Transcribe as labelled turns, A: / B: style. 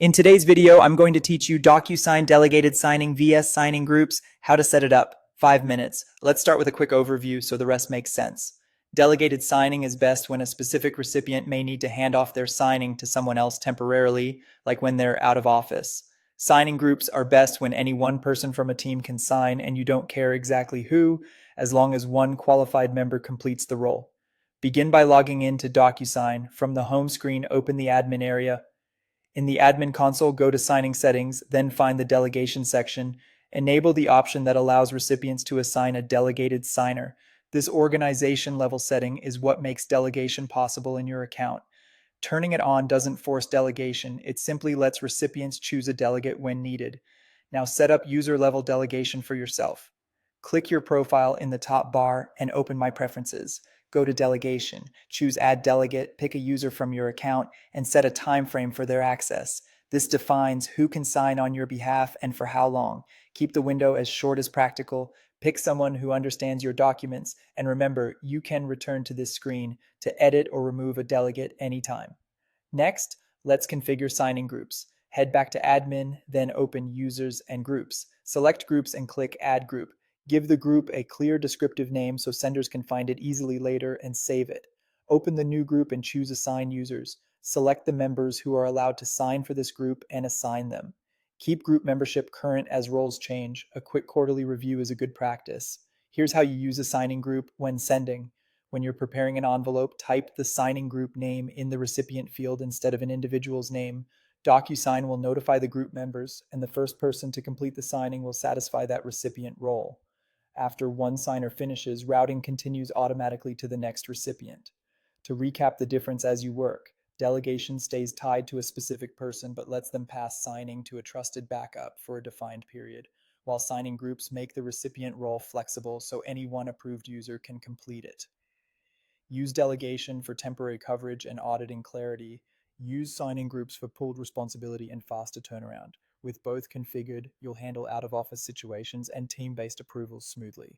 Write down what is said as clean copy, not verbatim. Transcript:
A: In today's video, I'm going to teach you Docusign Delegated Signing vs Signing Groups, how to set it up. 5 minutes. Let's start with a quick overview so the rest makes sense. Delegated signing is best when a specific recipient may need to hand off their signing to someone else temporarily, like when they're out of office. Signing groups are best when any one person from a team can sign and you don't care exactly who, as long as one qualified member completes the role. Begin by logging in to Docusign. From the home screen, open the admin area. In the admin console, go to Signing Settings, then find the Delegation section. Enable the option that allows recipients to assign a delegated signer. This organization level setting is what makes delegation possible in your account. Turning it on doesn't force delegation, it simply lets recipients choose a delegate when needed. Now set up user level delegation for yourself. Click your profile in the top bar and open My Preferences. Go to Delegation, choose Add Delegate, pick a user from your account, and set a time frame for their access. This defines who can sign on your behalf and for how long. Keep the window as short as practical. Pick someone who understands your documents, and remember, you can return to this screen to edit or remove a delegate anytime. Next, let's configure signing groups. Head back to Admin, then open Users and Groups. Select Groups and click Add Group. Give the group a clear descriptive name so senders can find it easily later and save it. Open the new group and choose Assign Users. Select the members who are allowed to sign for this group and assign them. Keep group membership current as roles change. A quick quarterly review is a good practice. Here's how you use a signing group when sending. When you're preparing an envelope, type the signing group name in the recipient field instead of an individual's name. Docusign will notify the group members, and the first person to complete the signing will satisfy that recipient role. After one signer finishes, routing continues automatically to the next recipient. To recap the difference as you work, delegation stays tied to a specific person but lets them pass signing to a trusted backup for a defined period, while signing groups make the recipient role flexible so any one approved user can complete it. Use delegation for temporary coverage and auditing clarity. Use signing groups for pooled responsibility and faster turnaround. With both configured, you'll handle out of office situations and team based approvals smoothly.